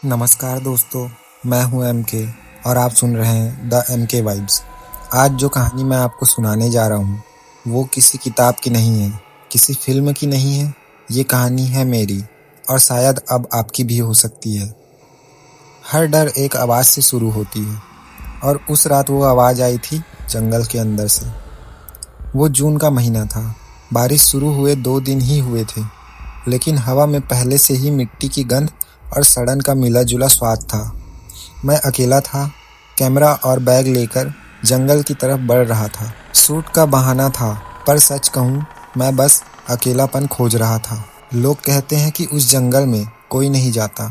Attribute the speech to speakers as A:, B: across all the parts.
A: नमस्कार दोस्तों, मैं हूं एमके और आप सुन रहे हैं द एमके वाइब्स। आज जो कहानी मैं आपको सुनाने जा रहा हूं, वो किसी किताब की नहीं है, किसी फिल्म की नहीं है। ये कहानी है मेरी और शायद अब आपकी भी हो सकती है। हर डर एक आवाज़ से शुरू होती है और उस रात वो आवाज़ आई थी जंगल के अंदर से। वो जून का महीना था। बारिश शुरू हुए 2 दिन ही हुए थे, लेकिन हवा में पहले से ही मिट्टी की गंध और सड़न का मिला-जुला स्वाद था। मैं अकेला था, कैमरा और बैग लेकर जंगल की तरफ बढ़ रहा था। शूट का बहाना था, पर सच कहूँ मैं बस अकेलापन खोज रहा था। लोग कहते हैं कि उस जंगल में कोई नहीं जाता।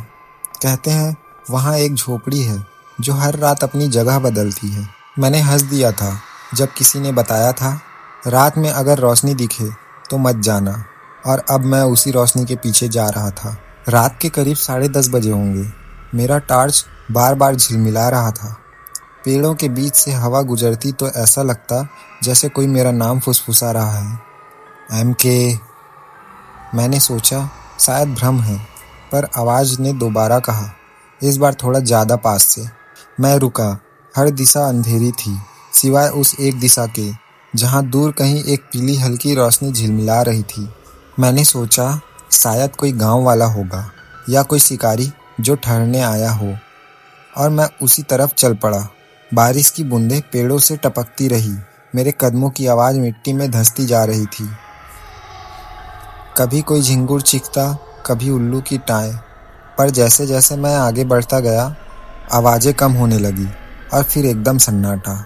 A: कहते हैं वहाँ एक झोपड़ी है जो हर रात अपनी जगह बदलती है। मैंने हंस दिया था जब किसी ने बताया था, रात में अगर रोशनी दिखे तो मत जाना। और अब मैं उसी रोशनी के पीछे जा रहा था। रात के करीब 10:30 बजे होंगे। मेरा टॉर्च बार बार झिलमिला रहा था। पेड़ों के बीच से हवा गुजरती तो ऐसा लगता जैसे कोई मेरा नाम फुसफुसा रहा है, एमके। मैंने सोचा शायद भ्रम है, पर आवाज़ ने दोबारा कहा, इस बार थोड़ा ज़्यादा पास से। मैं रुका। हर दिशा अंधेरी थी, सिवाय उस एक दिशा के जहाँ दूर कहीं एक पीली हल्की रोशनी झिलमिला रही थी। मैंने सोचा शायद कोई गांव वाला होगा या कोई शिकारी जो ठहरने आया हो, और मैं उसी तरफ चल पड़ा। बारिश की बूंदें पेड़ों से टपकती रही। मेरे कदमों की आवाज़ मिट्टी में धंसती जा रही थी। कभी कोई झिंगुर चीखता, कभी उल्लू की टाय। पर जैसे जैसे मैं आगे बढ़ता गया, आवाज़ें कम होने लगी और फिर एकदम सन्नाटा।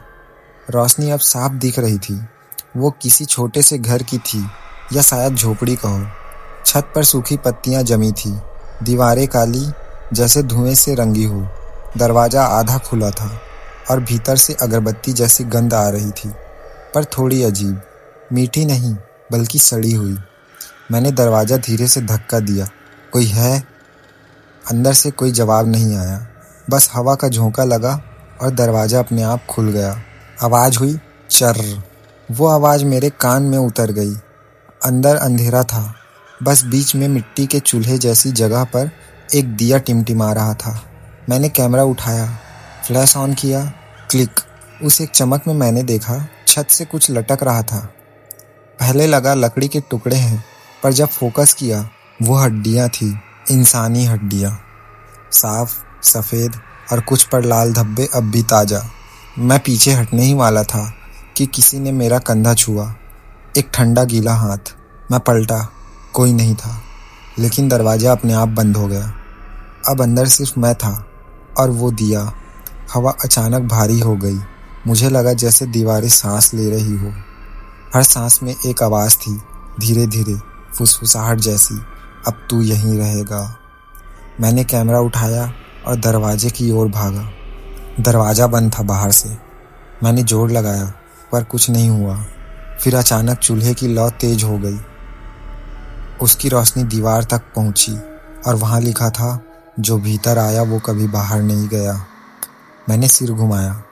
A: रोशनी अब साफ दिख रही थी। वो किसी छोटे से घर की थी, या शायद झोपड़ी कहो। छत पर सूखी पत्तियां जमी थी, दीवारें काली जैसे धुएं से रंगी हो। दरवाज़ा आधा खुला था और भीतर से अगरबत्ती जैसी गंध आ रही थी, पर थोड़ी अजीब, मीठी नहीं बल्कि सड़ी हुई। मैंने दरवाज़ा धीरे से धक्का दिया। कोई है? अंदर से कोई जवाब नहीं आया, बस हवा का झोंका लगा और दरवाज़ा अपने आप खुल गया। आवाज़ हुई, चर्र। वो आवाज़ मेरे कान में उतर गई। अंदर अंधेरा था, बस बीच में मिट्टी के चूल्हे जैसी जगह पर एक दिया टिमटिमा रहा था। मैंने कैमरा उठाया, फ्लैश ऑन किया, क्लिक। उस एक चमक में मैंने देखा छत से कुछ लटक रहा था। पहले लगा लकड़ी के टुकड़े हैं, पर जब फोकस किया वो हड्डियां थी, इंसानी हड्डियां, साफ सफ़ेद, और कुछ पर लाल धब्बे अब भी ताज़ा। मैं पीछे हटने ही वाला था कि किसी ने मेरा कंधा छुआ, एक ठंडा गीला हाथ। मैं पलटा, कोई नहीं था, लेकिन दरवाज़ा अपने आप बंद हो गया। अब अंदर सिर्फ मैं था और वो दिया। हवा अचानक भारी हो गई। मुझे लगा जैसे दीवारें सांस ले रही हो। हर सांस में एक आवाज़ थी, धीरे धीरे, फुसफुसाहट जैसी, अब तू यहीं रहेगा। मैंने कैमरा उठाया और दरवाजे की ओर भागा। दरवाज़ा बंद था बाहर से। मैंने जोर लगाया, पर कुछ नहीं हुआ। फिर अचानक चूल्हे की लौ तेज हो गई। उसकी रोशनी दीवार तक पहुंची और वहां लिखा था, जो भीतर आया वो कभी बाहर नहीं गया। मैंने सिर घुमाया।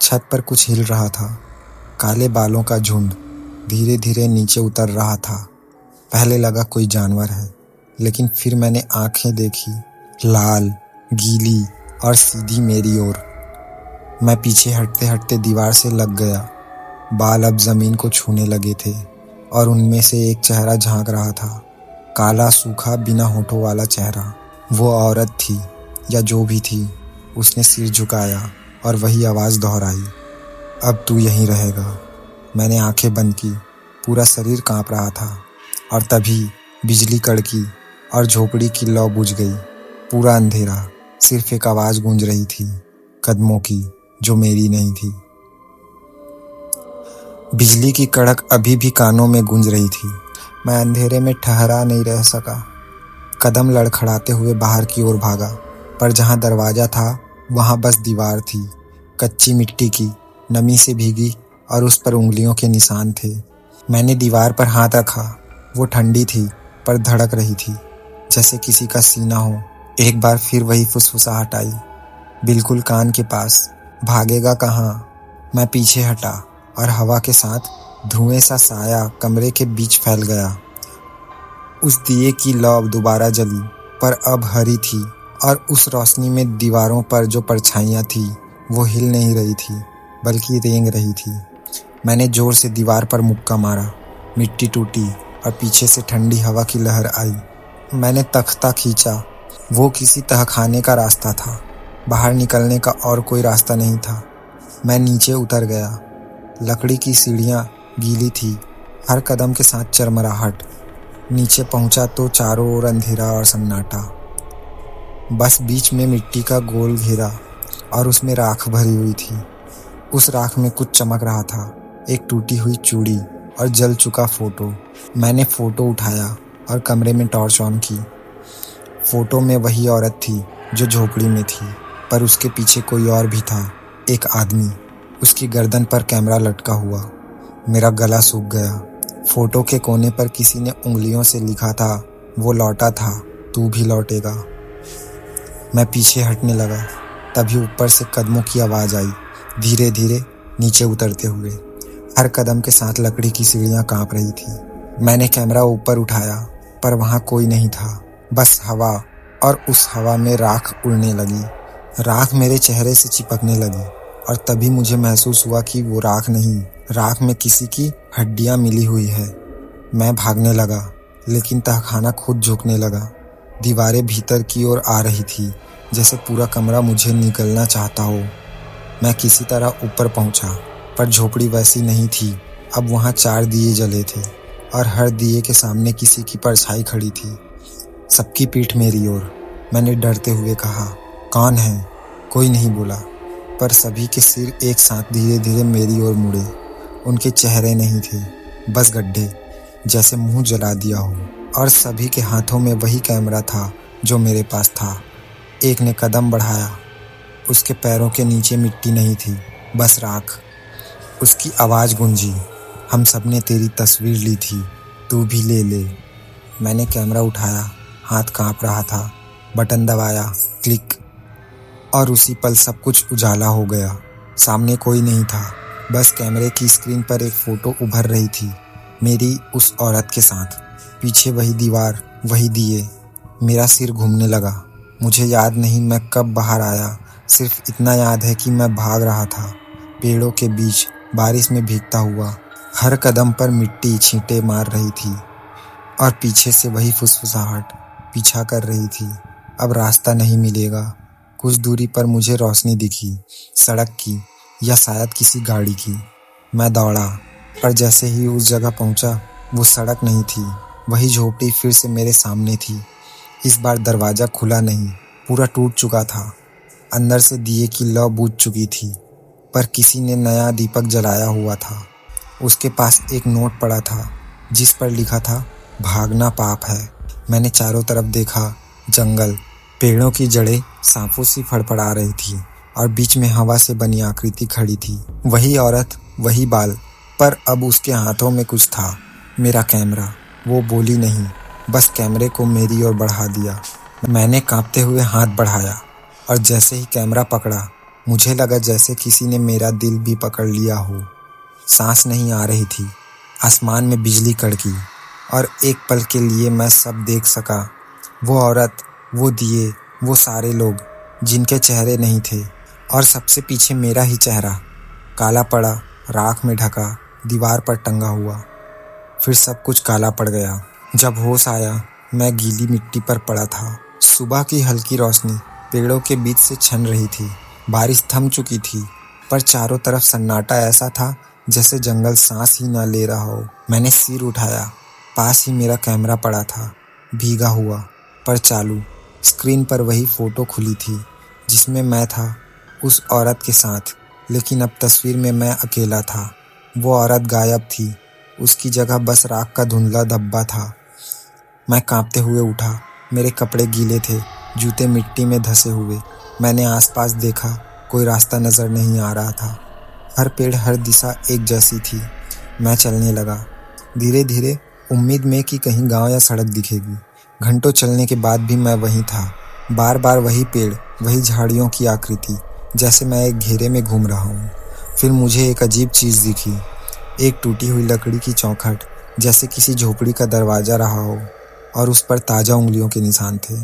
A: छत पर कुछ हिल रहा था। काले बालों का झुंड धीरे धीरे नीचे उतर रहा था। पहले लगा कोई जानवर है, लेकिन फिर मैंने आंखें देखी, लाल, गीली और सीधी मेरी ओर। मैं पीछे हटते हटते दीवार से लग गया। बाल अब जमीन को छूने लगे थे और उनमें से एक चेहरा झांक रहा था, काला, सूखा, बिना होठों वाला चेहरा। वो औरत थी या जो भी थी। उसने सिर झुकाया और वही आवाज़ दोहराई, अब तू यहीं रहेगा। मैंने आंखें बंद की। पूरा शरीर कांप रहा था और तभी बिजली कड़की और झोपड़ी की लौ बुझ गई। पूरा अंधेरा, सिर्फ एक आवाज़ गूंज रही थी, कदमों की, जो मेरी नहीं थी। बिजली की कड़क अभी भी कानों में गूंज रही थी। मैं अंधेरे में ठहरा नहीं रह सका। कदम लड़खड़ाते हुए बाहर की ओर भागा, पर जहाँ दरवाज़ा था वहाँ बस दीवार थी, कच्ची मिट्टी की, नमी से भीगी, और उस पर उंगलियों के निशान थे। मैंने दीवार पर हाथ रखा। वो ठंडी थी, पर धड़क रही थी, जैसे किसी का सीना हो। एक बार फिर वही फुसफुसाहट आई, बिल्कुल कान के पास। भागेगा कहाँ? मैं पीछे हटा और हवा के साथ धुएं सा साया कमरे के बीच फैल गया। उस दिए की लौ दोबारा जली, पर अब हरी थी और उस रोशनी में दीवारों पर जो परछाइयाँ थी वो हिल नहीं रही थी बल्कि रेंग रही थी। मैंने जोर से दीवार पर मुक्का मारा, मिट्टी टूटी और पीछे से ठंडी हवा की लहर आई। मैंने तख्ता खींचा, वो किसी तहखाने का रास्ता था, बाहर निकलने का और कोई रास्ता नहीं था। मैं नीचे उतर गया। लकड़ी की सीढ़ियाँ गीली थी, हर कदम के साथ चरमराहट। नीचे पहुंचा तो चारों ओर अंधेरा और सन्नाटा, बस बीच में मिट्टी का गोल घेरा और उसमें राख भरी हुई थी। उस राख में कुछ चमक रहा था, एक टूटी हुई चूड़ी और जल चुका फोटो। मैंने फोटो उठाया और कमरे में टॉर्च ऑन की। फोटो में वही औरत थी जो झोपड़ी में थी, पर उसके पीछे कोई और भी था, एक आदमी। उसकी गर्दन पर कैमरा लटका हुआ। मेरा गला सूख गया। फोटो के कोने पर किसी ने उंगलियों से लिखा था, वो लौटा था, तू भी लौटेगा। मैं पीछे हटने लगा, तभी ऊपर से कदमों की आवाज़ आई, धीरे धीरे नीचे उतरते हुए। हर कदम के साथ लकड़ी की सीढ़ियाँ कांप रही थी। मैंने कैमरा ऊपर उठाया, पर वहाँ कोई नहीं था, बस हवा, और उस हवा में राख उड़ने लगी। राख मेरे चेहरे से चिपकने लगी और तभी मुझे महसूस हुआ कि वो राख नहीं, राख में किसी की हड्डियाँ मिली हुई है। मैं भागने लगा, लेकिन तहखाना खुद झुकने लगा। दीवारें भीतर की ओर आ रही थी, जैसे पूरा कमरा मुझे निगलना चाहता हो। मैं किसी तरह ऊपर पहुंचा, पर झोपड़ी वैसी नहीं थी। अब वहाँ 4 दिए जले थे और हर दिए के सामने किसी की परछाई खड़ी थी, सबकी पीठ मेरी ओर। मैंने डरते हुए कहा, कौन है? कोई नहीं बोला, पर सभी के सिर एक साथ धीरे धीरे मेरी ओर मुड़े। उनके चेहरे नहीं थे, बस गड्ढे, जैसे मुंह जला दिया हो। और सभी के हाथों में वही कैमरा था जो मेरे पास था। एक ने कदम बढ़ाया, उसके पैरों के नीचे मिट्टी नहीं थी, बस राख। उसकी आवाज़ गूंजी, हम सब ने तेरी तस्वीर ली थी, तू भी ले ले। मैंने कैमरा उठाया, हाथ कांप रहा था, बटन दबाया, क्लिक, और उसी पल सब कुछ उजाला हो गया। सामने कोई नहीं था, बस कैमरे की स्क्रीन पर एक फ़ोटो उभर रही थी, मेरी उस औरत के साथ। पीछे वही दीवार, वही दिए। मेरा सिर घूमने लगा। मुझे याद नहीं मैं कब बाहर आया, सिर्फ इतना याद है कि मैं भाग रहा था, पेड़ों के बीच, बारिश में भीगता हुआ। हर कदम पर मिट्टी छींटे मार रही थी और पीछे से वही फुसफुसाहट पीछा कर रही थी, अब रास्ता नहीं मिलेगा। कुछ दूरी पर मुझे रोशनी दिखी, सड़क की या शायद किसी गाड़ी की। मैं दौड़ा, पर जैसे ही उस जगह पहुंचा, वो सड़क नहीं थी, वही झोपड़ी फिर से मेरे सामने थी। इस बार दरवाज़ा खुला नहीं, पूरा टूट चुका था। अंदर से दिए की लौ बुझ चुकी थी, पर किसी ने नया दीपक जलाया हुआ था। उसके पास एक नोट पड़ा था, जिस पर लिखा था, भागना पाप है। मैंने चारों तरफ देखा, जंगल, पेड़ों की जड़ें सांपों सी फड़फड़ा रही थी और बीच में हवा से बनी आकृति खड़ी थी। वही औरत, वही बाल, पर अब उसके हाथों में कुछ था, मेरा कैमरा। वो बोली नहीं, बस कैमरे को मेरी ओर बढ़ा दिया। मैंने कांपते हुए हाथ बढ़ाया और जैसे ही कैमरा पकड़ा, मुझे लगा जैसे किसी ने मेरा दिल भी पकड़ लिया हो। सांस नहीं आ रही थी, आसमान में बिजली कड़की और एक पल के लिए मैं सब देख सका। वो औरत, वो दिए, वो सारे लोग जिनके चेहरे नहीं थे, और सबसे पीछे मेरा ही चेहरा, काला पड़ा, राख में ढका, दीवार पर टंगा हुआ। फिर सब कुछ काला पड़ गया। जब होश आया, मैं गीली मिट्टी पर पड़ा था। सुबह की हल्की रोशनी पेड़ों के बीच से छन रही थी। बारिश थम चुकी थी, पर चारों तरफ सन्नाटा ऐसा था जैसे जंगल सांस ही न ले रहा हो। मैंने सिर उठाया, पास ही मेरा कैमरा पड़ा था, भीगा हुआ पर चालू। स्क्रीन पर वही फ़ोटो खुली थी जिसमें मैं था उस औरत के साथ, लेकिन अब तस्वीर में मैं अकेला था। वो औरत गायब थी, उसकी जगह बस राख का धुंधला धब्बा था। मैं कांपते हुए उठा, मेरे कपड़े गीले थे, जूते मिट्टी में धंसे हुए। मैंने आसपास देखा, कोई रास्ता नज़र नहीं आ रहा था। हर पेड़, हर दिशा एक जैसी थी। मैं चलने लगा, धीरे धीरे, उम्मीद में कि कहीं गांव या सड़क दिखेगी। घंटों चलने के बाद भी मैं वहीं था, बार बार वही पेड़, वही झाड़ियों की आकृति, जैसे मैं एक घेरे में घूम रहा हूँ। फिर मुझे एक अजीब चीज़ दिखी, एक टूटी हुई लकड़ी की चौखट, जैसे किसी झोपड़ी का दरवाज़ा रहा हो, और उस पर ताज़ा उंगलियों के निशान थे।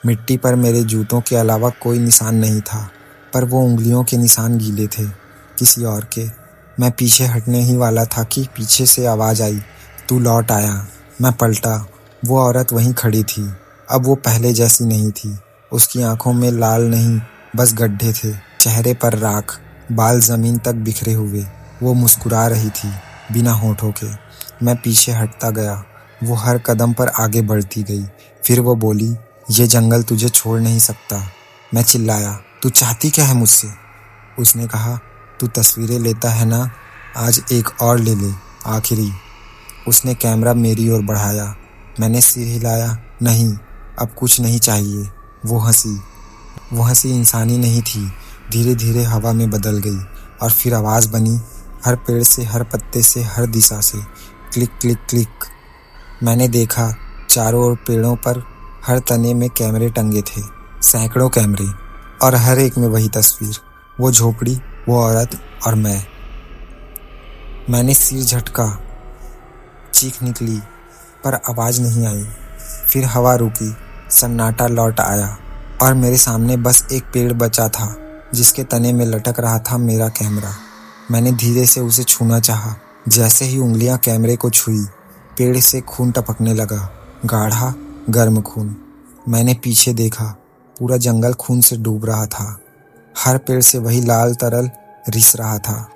A: मिट्टी पर मेरे जूतों के अलावा कोई निशान नहीं था, पर वो उंगलियों के निशान गीले थे, किसी और के। मैं पीछे हटने ही वाला था कि पीछे से आवाज़ आई, तू लौट आया। मैं पलटा। वो औरत वहीं खड़ी थी। अब वो पहले जैसी नहीं थी। उसकी आंखों में लाल नहीं, बस गड्ढे थे, चेहरे पर राख, बाल ज़मीन तक बिखरे हुए। वो मुस्कुरा रही थी, बिना होठों के। मैं पीछे हटता गया। वो हर कदम पर आगे बढ़ती गई। फिर वो बोली, ये जंगल तुझे छोड़ नहीं सकता। मैं चिल्लाया, तू चाहती क्या है मुझसे? उसने कहा, तू तस्वीरें लेता है ना, आज एक और ले ले, आखिरी। उसने कैमरा मेरी ओर बढ़ाया। मैंने सिर हिलाया, नहीं, अब कुछ नहीं चाहिए। वो हंसी इंसानी नहीं थी, धीरे धीरे हवा में बदल गई। और फिर आवाज़ बनी, हर पेड़ से, हर पत्ते से, हर दिशा से, क्लिक क्लिक क्लिक। मैंने देखा, चारों ओर पेड़ों पर हर तने में कैमरे टंगे थे, सैकड़ों कैमरे, और हर एक में वही तस्वीर, वो झोपड़ी, वो औरत और मैं। मैंने सिर झटका, चीख निकली, पर आवाज़ नहीं आई। फिर हवा रुकी, सन्नाटा लौट आया, और मेरे सामने बस एक पेड़ बचा था, जिसके तने में लटक रहा था मेरा कैमरा। मैंने धीरे से उसे छूना चाहा। जैसे ही उंगलियां कैमरे को छुई, पेड़ से खून टपकने लगा, गाढ़ा, गर्म खून। मैंने पीछे देखा, पूरा जंगल खून से डूब रहा था। हर पेड़ से वही लाल तरल रिस रहा था,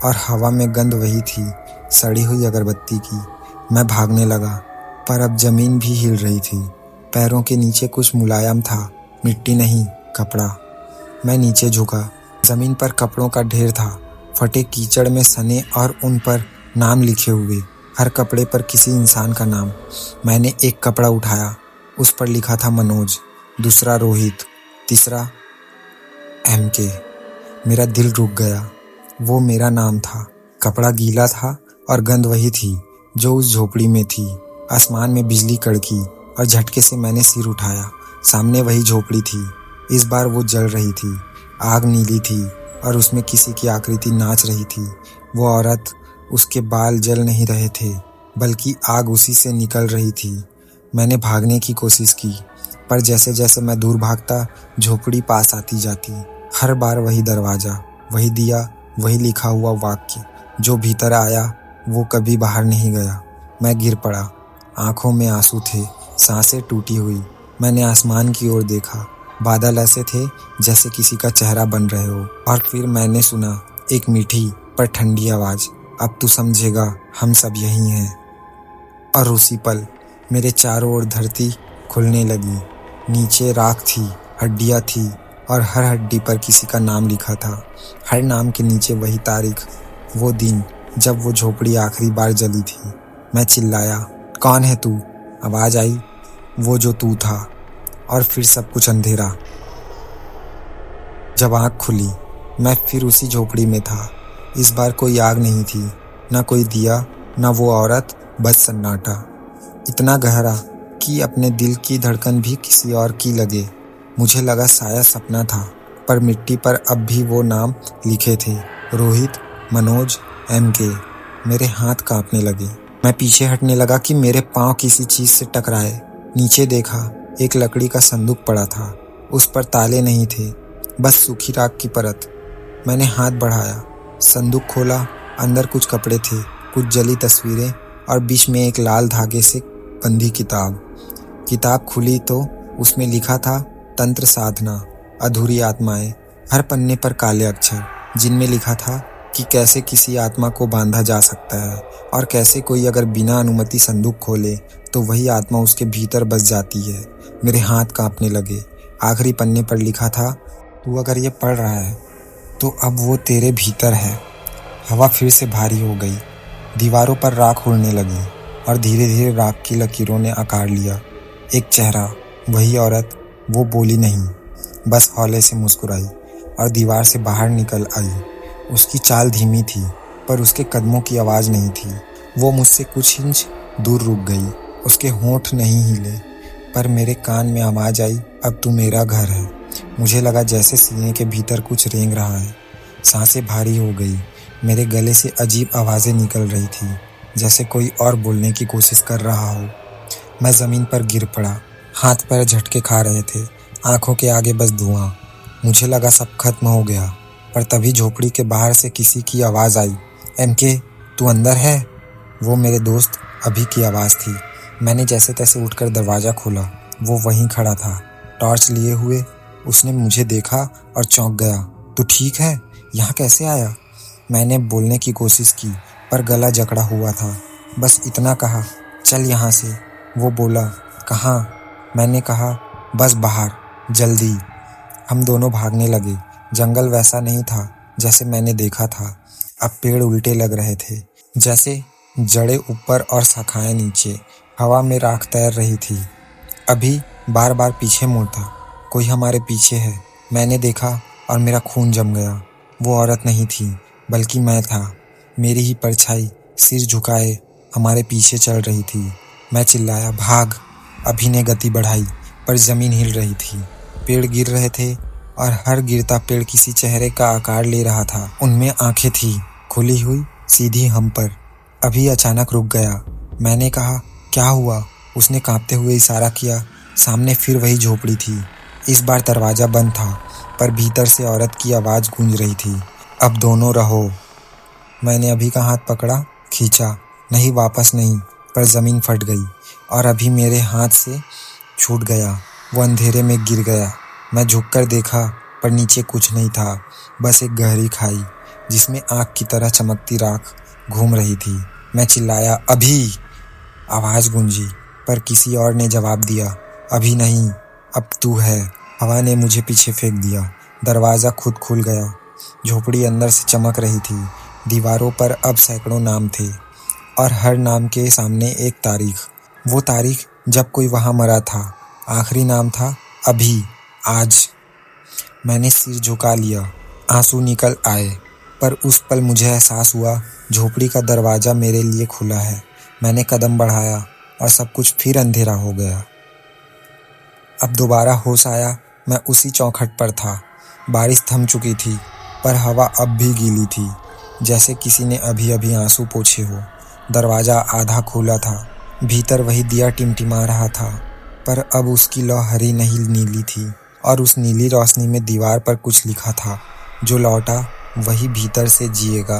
A: और हवा में गंध वही थी, सड़ी हुई अगरबत्ती की। मैं भागने लगा, पर अब जमीन भी हिल रही थी। पैरों के नीचे कुछ मुलायम था, मिट्टी नहीं, कपड़ा। मैं नीचे झुका। जमीन पर कपड़ों का ढेर था, फटे कीचड़ में सने, और उन पर नाम लिखे हुए, हर कपड़े पर किसी इंसान का नाम। मैंने एक कपड़ा उठाया, उस पर लिखा था मनोज, दूसरा रोहित, तीसरा MK। मेरा दिल रुक गया। वो मेरा नाम था। कपड़ा गीला था और गंध वही थी जो उस झोपड़ी में थी। आसमान में बिजली कड़की और झटके से मैंने सिर उठाया। सामने वही झोपड़ी थी। इस बार वो जल रही थी। आग नीली थी और उसमें किसी की आकृति नाच रही थी। वो औरत, उसके बाल जल नहीं रहे थे, बल्कि आग उसी से निकल रही थी। मैंने भागने की कोशिश की, पर जैसे जैसे मैं दूर भागता, झोपड़ी पास आती जाती। हर बार वही दरवाज़ा, वही दिया, वही लिखा हुआ वाक्य, जो भीतर आया वो कभी बाहर नहीं गया। मैं गिर पड़ा। आंखों में आंसू थे, सांसें टूटी हुई। मैंने आसमान की ओर देखा। बादल ऐसे थे जैसे किसी का चेहरा बन रहे हो। और फिर मैंने सुना एक मीठी पर ठंडी आवाज़, अब तू समझेगा, हम सब यही हैं। और उसी पल मेरे चारों ओर धरती खुलने लगी। नीचे राख थी, हड्डियाँ थी, और हर हड्डी पर किसी का नाम लिखा था। हर नाम के नीचे वही तारीख, वो दिन जब वो झोपड़ी आखिरी बार जली थी। मैं चिल्लाया, कौन है तू? आवाज़ आई, वो जो तू था। और फिर सब कुछ अंधेरा। जब आँख खुली, मैं फिर उसी झोपड़ी में था। इस बार कोई आग नहीं थी, ना कोई दिया, ना वो औरत, बस सन्नाटा। इतना गहरा कि अपने दिल की धड़कन भी किसी और की लगे। मुझे लगा शायद सपना था, पर मिट्टी पर अब भी वो नाम लिखे थे, रोहित, मनोज, MK। मेरे हाथ कांपने लगे। मैं पीछे हटने लगा कि मेरे पाँव किसी चीज़ से टकराए। नीचे देखा, एक लकड़ी का संदूक पड़ा था। उस पर ताले नहीं थे, बस सूखी राख की परत। मैंने हाथ बढ़ाया, संदूक खोला। अंदर कुछ कपड़े थे, कुछ जली तस्वीरें, और बीच में एक लाल धागे से बंधी किताब। किताब खुली तो उसमें लिखा था, तंत्र साधना, अधूरी आत्माएं। हर पन्ने पर काले अक्षर, जिनमें लिखा था कि कैसे किसी आत्मा को बांधा जा सकता है, और कैसे कोई अगर बिना अनुमति संदूक खोले तो वही आत्मा उसके भीतर बस जाती है। मेरे हाथ कांपने लगे। आखिरी पन्ने पर लिखा था, तू अगर ये पढ़ रहा है तो अब वो तेरे भीतर है। हवा फिर से भारी हो गई। दीवारों पर राख उड़ने लगी, और धीरे धीरे राख की लकीरों ने आकार लिया। एक चेहरा, वही औरत। वो बोली नहीं, बस हौले से मुस्कुराई और दीवार से बाहर निकल आई। उसकी चाल धीमी थी, पर उसके कदमों की आवाज़ नहीं थी। वो मुझसे कुछ इंच दूर रुक गई। उसके होंठ नहीं हिले, पर मेरे कान में आवाज़ आई, अब तू मेरा घर है। मुझे लगा जैसे सीने के भीतर कुछ रेंग रहा है। सांसें भारी हो गई। मेरे गले से अजीब आवाज़ें निकल रही थी, जैसे कोई और बोलने की कोशिश कर रहा हो। मैं ज़मीन पर गिर पड़ा। हाथ पैर झटके खा रहे थे, आंखों के आगे बस धुआं। मुझे लगा सब खत्म हो गया, पर तभी झोपड़ी के बाहर से किसी की आवाज़ आई, एमके, तू अंदर है? वो मेरे दोस्त अभी की आवाज़ थी। मैंने जैसे तैसे उठकर दरवाज़ा खोला। वो वहीं खड़ा था, टॉर्च लिए हुए। उसने मुझे देखा और चौंक गया। तू ठीक है? यहाँ कैसे आया? मैंने बोलने की कोशिश की, पर गला जकड़ा हुआ था। बस इतना कहा, चल यहाँ से। वो बोला, कहाँ? मैंने कहा, बस बाहर, जल्दी। हम दोनों भागने लगे। जंगल वैसा नहीं था जैसे मैंने देखा था। अब पेड़ उल्टे लग रहे थे, जैसे जड़ें ऊपर और शाखाएं नीचे। हवा में राख तैर रही थी। अभी बार बार पीछे मुड़ता, कोई हमारे पीछे है। मैंने देखा और मेरा खून जम गया। वो औरत नहीं थी, बल्कि मैं था। मेरी ही परछाई सिर झुकाए हमारे पीछे चल रही थी। मैं चिल्लाया, भाग। अभी ने गति बढ़ाई, पर जमीन हिल रही थी। पेड़ गिर रहे थे और हर गिरता पेड़ किसी चेहरे का आकार ले रहा था। उनमें आंखें थी, खुली हुई, सीधी हम पर। अभी अचानक रुक गया। मैंने कहा, क्या हुआ? उसने कांपते हुए इशारा किया। सामने फिर वही झोपड़ी थी। इस बार दरवाज़ा बंद था, पर भीतर से औरत की आवाज़ गूंज रही थी, अब दोनों रहो। मैंने अभी का हाथ पकड़ा, खींचा। नहीं, वापस नहीं, पर ज़मीन फट गई और अभी मेरे हाथ से छूट गया। वो अंधेरे में गिर गया। मैं झुककर देखा, पर नीचे कुछ नहीं था, बस एक गहरी खाई जिसमें आग की तरह चमकती राख घूम रही थी। मैं चिल्लाया, अभी। आवाज़ गूंजी, पर किसी और ने जवाब दिया, अभी नहीं, अब तू है। हवा ने मुझे पीछे फेंक दिया। दरवाज़ा खुद खुल गया। झोपड़ी अंदर से चमक रही थी। दीवारों पर अब सैकड़ों नाम थे और हर नाम के सामने एक तारीख। वो तारीख जब कोई वहाँ मरा था। आखिरी नाम था अभी, आज। मैंने सिर झुका लिया। आंसू निकल आए, पर उस पल मुझे एहसास हुआ झोपड़ी का दरवाज़ा मेरे लिए खुला है। मैंने कदम बढ़ाया और सब कुछ फिर अंधेरा हो गया। अब दोबारा होश आया। मैं उसी चौखट पर था। बारिश थम चुकी थी, पर हवा अब भी गीली थी, जैसे किसी ने अभी अभी आंसू पोंछे हो। दरवाज़ा आधा खुला था। भीतर वही दिया टिमटिमा रहा था, पर अब उसकी लौ हरी नहीं नीली थी, और उस नीली रोशनी में दीवार पर कुछ लिखा था, जो लौटा वही भीतर से जिएगा।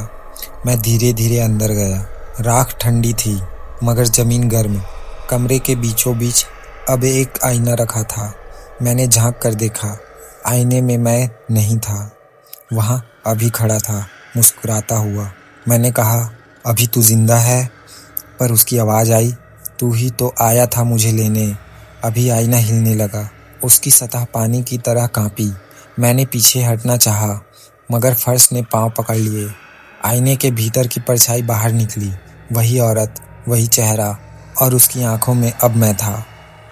A: मैं धीरे धीरे अंदर गया। राख ठंडी थी, मगर ज़मीन गर्म। कमरे के बीचों बीच अब एक आईना रखा था। मैंने झांक कर देखा। आईने में मैं नहीं था। वहाँ अभी खड़ा था, मुस्कुराता हुआ। मैंने कहा, अभी तू जिंदा है? पर उसकी आवाज़ आई, तू ही तो आया था मुझे लेने। अभी आईना हिलने लगा। उसकी सतह पानी की तरह कांपी। मैंने पीछे हटना चाहा, मगर फर्श ने पांव पकड़ लिए। आईने के भीतर की परछाई बाहर निकली। वही औरत, वही चेहरा, और उसकी आंखों में अब मैं था।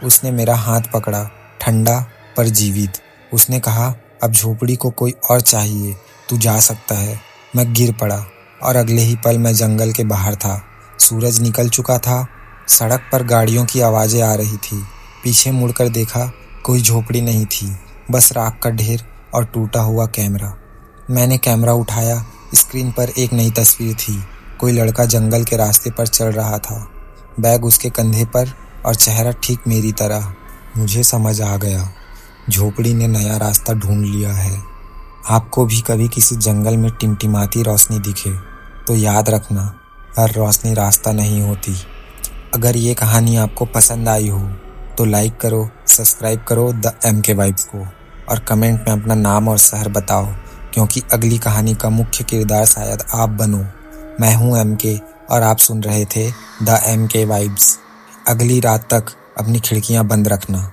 A: उसने मेरा हाथ पकड़ा, ठंडा पर जीवित। उसने कहा, अब झोपड़ी को कोई और चाहिए, तू जा सकता है। मैं गिर पड़ा और अगले ही पल मैं जंगल के बाहर था। सूरज निकल चुका था। सड़क पर गाड़ियों की आवाज़ें आ रही थी। पीछे मुड़कर देखा, कोई झोपड़ी नहीं थी, बस राख का ढेर और टूटा हुआ कैमरा। मैंने कैमरा उठाया। स्क्रीन पर एक नई तस्वीर थी। कोई लड़का जंगल के रास्ते पर चल रहा था, बैग उसके कंधे पर और चेहरा ठीक मेरी तरह। मुझे समझ आ गया, झोपड़ी ने नया रास्ता ढूंढ लिया है। आपको भी कभी किसी जंगल में टिमटिमाती रोशनी दिखे तो याद रखना, हर रोशनी रास्ता नहीं होती। अगर ये कहानी आपको पसंद आई हो तो लाइक करो, सब्सक्राइब करो द MK वाइब्स को, और कमेंट में अपना नाम और शहर बताओ, क्योंकि अगली कहानी का मुख्य किरदार शायद आप बनो। मैं हूँ MK और आप सुन रहे थे द MK वाइब्स। अगली रात तक अपनी खिड़कियाँ बंद रखना।